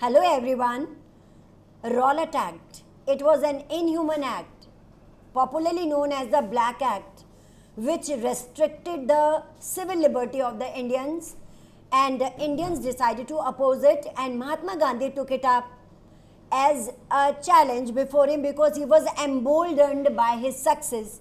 Hello everyone. Rowlatt Act. It was an inhuman act, popularly known as the Black Act, which restricted the civil liberty of the Indians, and the Indians decided to oppose it, and Mahatma Gandhi took it up as a challenge before him because he was emboldened by his success.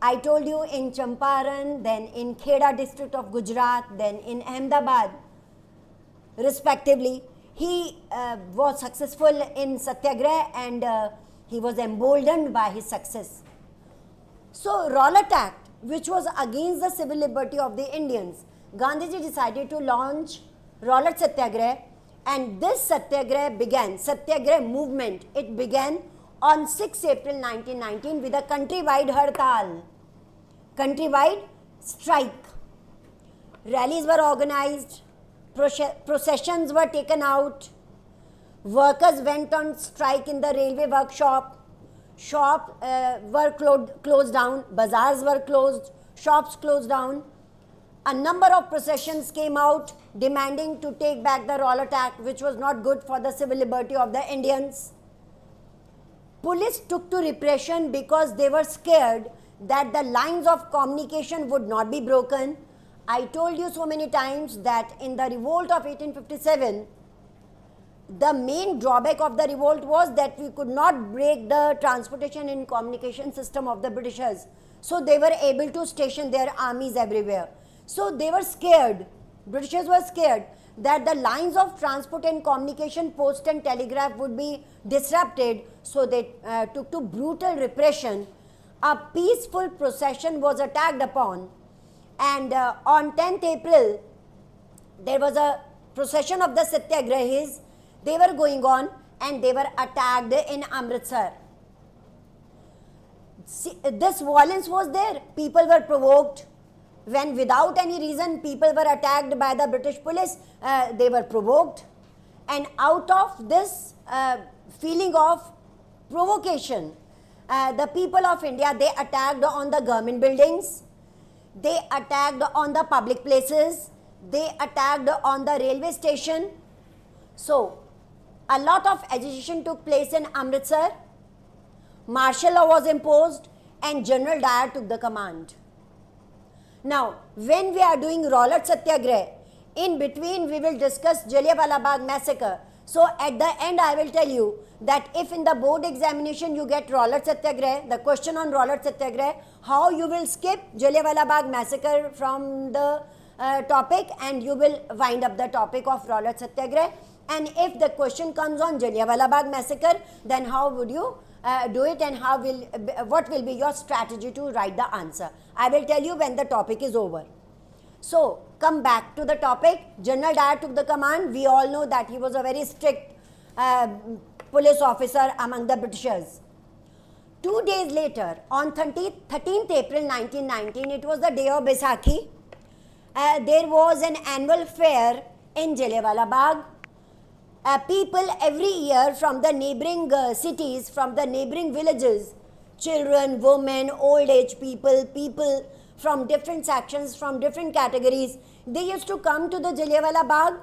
I told you in Champaran, then in Kheda district of Gujarat, then in Ahmedabad, respectively. He was successful in Satyagraha and he was emboldened by his success. So, Rowlatt Act, which was against the civil liberty of the Indians, Gandhiji decided to launch Rowlatt Satyagraha, and this Satyagraha movement, it began on 6 April 1919 with a countrywide hartal, countrywide strike. Rallies were organized, processions were taken out, workers went on strike in the railway workshop, shops were closed down, bazaars were closed, shops closed down. A number of processions came out demanding to take back the Rowlatt Act, which was not good for the civil liberty of the Indians. Police took to repression because they were scared that the lines of communication would not be broken. I told you so many times that in the revolt of 1857, the main drawback of the revolt was that we could not break the transportation and communication system of the Britishers. So they were able to station their armies everywhere. So they were scared, Britishers were scared that the lines of transport and communication, post and telegraph would be disrupted. So they took to brutal repression. A peaceful procession was attacked upon, and on 10th April, there was a procession of the Satyagrahis. They were going on and they were attacked in Amritsar. See, this violence was there. People were provoked. When without any reason people were attacked by the British police, they were provoked. And out of this feeling of provocation, the people of India, they attacked on the government buildings, they attacked on the public places, they attacked on the railway station. So, a lot of agitation took place in Amritsar. Martial law was imposed and General Dyer took the command. Now, when we are doing Rowlatt Satyagraha, in between we will discuss Jallianwala Bagh massacre. So, at the end I will tell you that if in the board examination you get Rowlatt Satyagraha, the question on Rowlatt Satyagraha, how you will skip Jallianwala Bagh massacre from the topic and you will wind up the topic of Rowlatt Satyagraha. And if the question comes on Jallianwala Bagh massacre, then how would you do it, and what will be your strategy to write the answer? I will tell you when the topic is over. So, come back to the topic. General Dyer took the command. We all know that he was a very strict police officer among the Britishers. 2 days later, on 13th April 1919, it was the day of Baisakhi. There was an annual fair in Jallianwala Bagh. People every year from the neighboring cities, from the neighboring villages, children, women, old age people from different sections, from different categories, they used to come to the Jallianwala Bagh.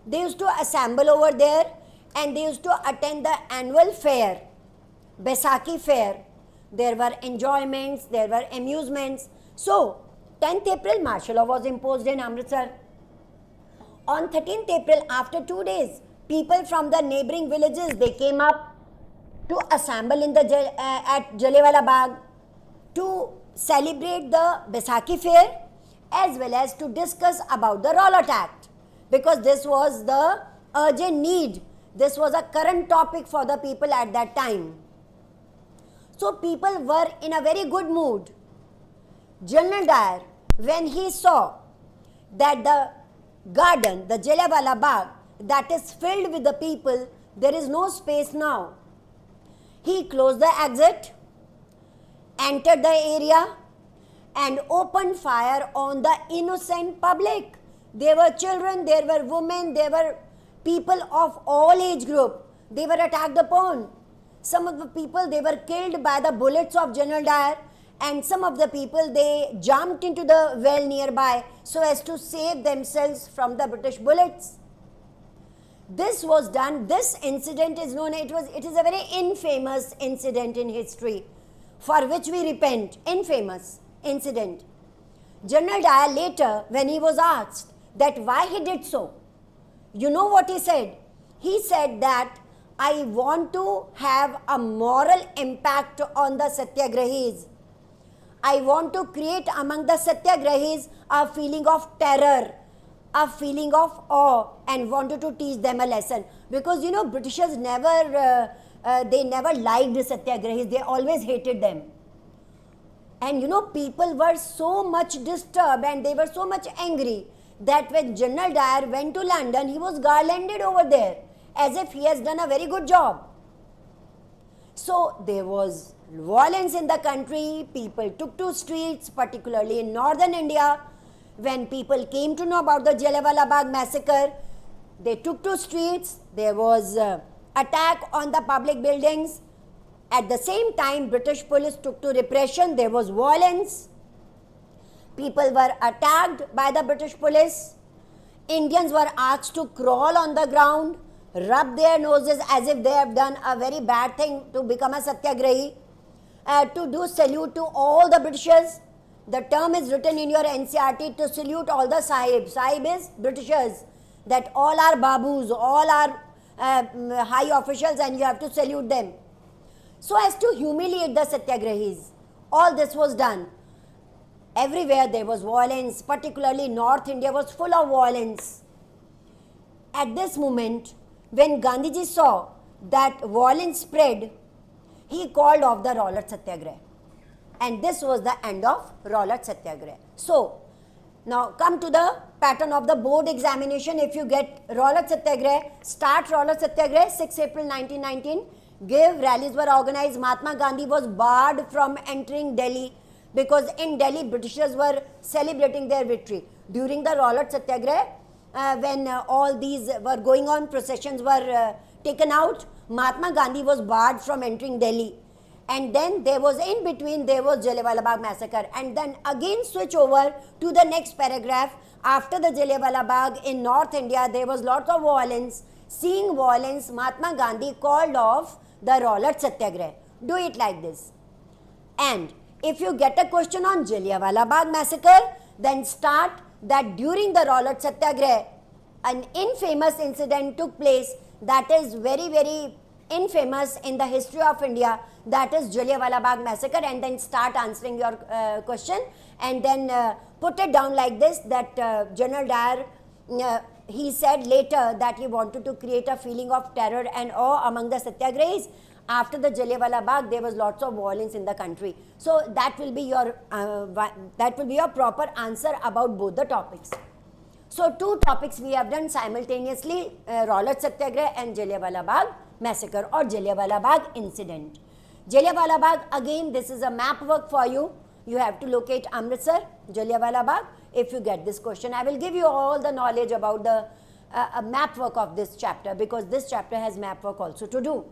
They used to assemble over there and they used to attend the annual fair, Baisakhi fair. There were enjoyments, there were amusements. So, 10th April, martial law was imposed in Amritsar. On 13th April, after 2 days, people from the neighboring villages, they came up to assemble in the at Jallianwala Bagh to celebrate the Baisakhi fair as well as to discuss about the Rowlatt Act, because this was the urgent need. This was a current topic for the people at that time. So people were in a very good mood. General Dyer, when he saw that the garden, the Jallianwala Bagh, that is filled with the people, there is no space now, he closed the exit, entered the area and opened fire on the innocent public. There were children, there were women, there were people of all age group. They were attacked upon. Some of the people, they were killed by the bullets of General Dyer, and some of the people, they jumped into the well nearby so as to save themselves from the British bullets. This was done, this incident is known, it is a very infamous incident in history for which we repent, infamous incident. General Dyer later, when he was asked that why he did so, you know what he said? He said that I want to have a moral impact on the Satyagrahis. I want to create among the Satyagrahis a feeling of terror, a feeling of awe, and wanted to teach them a lesson. Because you know, Britishers never, they never liked the Satyagrahis, they always hated them. And you know, people were so much disturbed and they were so much angry that when General Dyer went to London, he was garlanded over there as if he has done a very good job. So there was violence in the country, people took to streets, particularly in northern India. When people came to know about the Jallianwala Bagh massacre, they took to streets, there was attack on the public buildings. At the same time, British police took to repression, there was violence. People were attacked by the British police. Indians were asked to crawl on the ground, rub their noses as if they have done a very bad thing to become a Satyagrahi, to do salute to all the Britishers. The term is written in your NCERT to salute all the Sahib. Sahib is Britishers, that all are Babus, all are high officials and you have to salute them. So as to humiliate the Satyagrahis, all this was done. Everywhere there was violence, particularly North India was full of violence. At this moment, when Gandhiji saw that violence spread, he called off the Rowlatt Satyagraha. And this was the end of Rowlatt Satyagraha. So, now come to the pattern of the board examination. If you get Rowlatt Satyagraha, start Rowlatt Satyagraha, 6 April 1919. Give rallies were organized. Mahatma Gandhi was barred from entering Delhi because in Delhi Britishers were celebrating their victory. During the Rowlatt Satyagraha, when all these were going on, processions were taken out, Mahatma Gandhi was barred from entering Delhi. And then there was in between, there was Jallianwala Bagh massacre. And then again switch over to the next paragraph. After the Jallianwala Bagh in North India, there was lots of violence. Seeing violence, Mahatma Gandhi called off the Rowlatt Satyagraha. Do it like this. And if you get a question on Jallianwala Bagh massacre, then start that during the Rowlatt Satyagraha, an infamous incident took place that is very, very infamous in the history of India, that is Jallianwala Bagh massacre, and then start answering your question and then put it down like this, that General Dyer, he said later that he wanted to create a feeling of terror and awe among the Satyagrahis. After the Jallianwala Bagh, there was lots of violence in the country. So that will be your proper answer about both the topics. So two topics we have done simultaneously, Rowlatt Satyagraha and Jallianwala Bagh massacre or Jallianwala Bagh incident. Jallianwala Bagh, again this is a map work for you. You have to locate Amritsar, Jallianwala Bagh. If you get this question, I will give you all the knowledge about the map work of this chapter, because this chapter has map work also to do.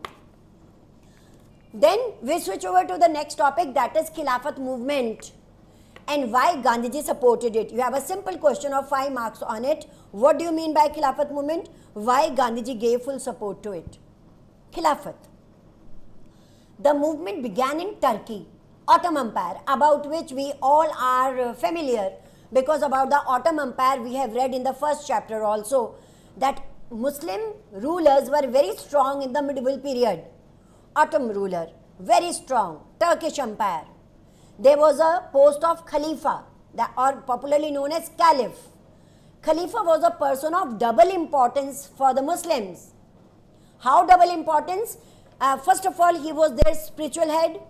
Then we switch over to the next topic, that is Khilafat movement and why Gandhiji supported it. You have a simple question of 5 marks on it. What do you mean by Khilafat movement? Why Gandhiji gave full support to it? Khilafat. The movement began in Turkey, Ottoman Empire, about which we all are familiar, because about the Ottoman Empire we have read in the first chapter also that Muslim rulers were very strong in the medieval period. Ottoman ruler, very strong, Turkish Empire. There was a post of Khalifa, or popularly known as Caliph. Khalifa was a person of double importance for the Muslims. How double importance? First of all, he was their spiritual head,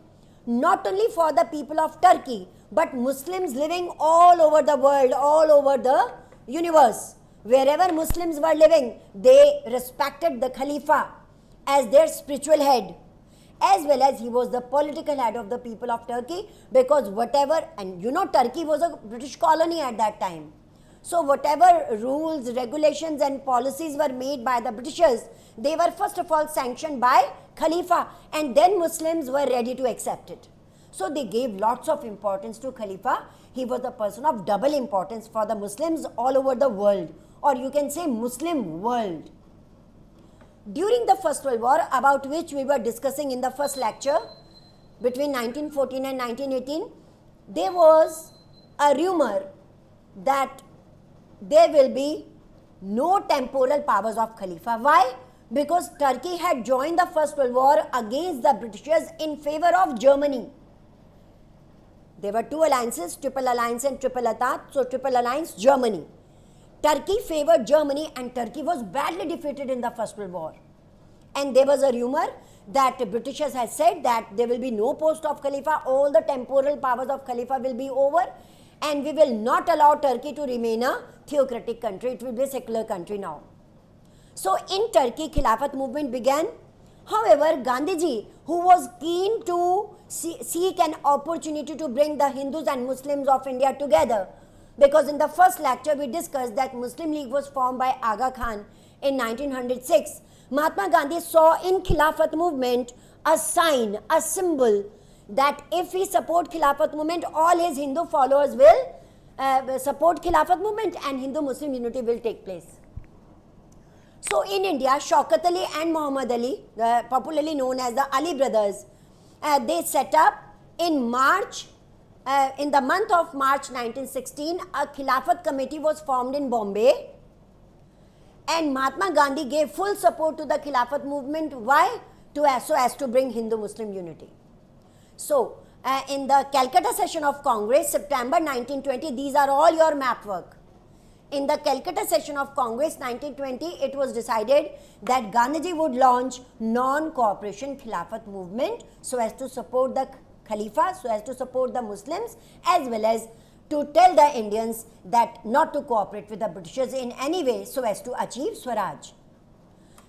not only for the people of Turkey, but Muslims living all over the world, all over the universe. Wherever Muslims were living, they respected the Khalifa as their spiritual head, as well as he was the political head of the people of Turkey, because whatever, and you know Turkey was a British colony at that time. So whatever rules, regulations and policies were made by the Britishers, they were first of all sanctioned by Khalifa, and then Muslims were ready to accept it. So they gave lots of importance to Khalifa. He was a person of double importance for the Muslims all over the world, or you can say Muslim world. during the First World War, about which we were discussing in the first lecture, between 1914 and 1918, there was a rumor that there will be no temporal powers of Khalifa. Why? Because Turkey had joined the First World War against the Britishers in favor of Germany. There were two alliances, Triple Alliance and Triple Entente. So Triple Alliance, Germany. Turkey favored Germany, and Turkey was badly defeated in the First World War. And there was a rumor that the Britishers had said that there will be no post of Khalifa, all the temporal powers of Khalifa will be over, and we will not allow Turkey to remain a theocratic country. It will be a secular country now. So in Turkey, Khilafat movement began. However, Gandhiji, who was keen to seek an opportunity to bring the Hindus and Muslims of India together, because in the first lecture we discussed that Muslim League was formed by Aga Khan in 1906. Mahatma Gandhi saw in Khilafat movement a sign, a symbol that if we support Khilafat movement, all his Hindu followers will support Khilafat movement and Hindu-Muslim unity will take place. So in India, Shaukat Ali and Muhammad Ali, popularly known as the Ali brothers, they set up in March, in the month of March 1916, a Khilafat committee was formed in Bombay, and Mahatma Gandhi gave full support to the Khilafat movement. Why? So as to bring Hindu-Muslim unity. So in the Calcutta session of Congress, September 1920, these are all your map work. In the Calcutta session of Congress 1920, it was decided that Gandhiji would launch non-cooperation Khilafat movement so as to support the Khalifa, so as to support the Muslims, as well as to tell the Indians that not to cooperate with the Britishers in any way so as to achieve Swaraj.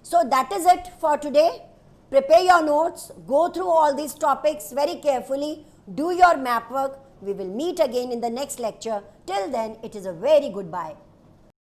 So that is it for today. Prepare your notes, go through all these topics very carefully, do your map work. We will meet again in the next lecture. Till then, it is a very goodbye.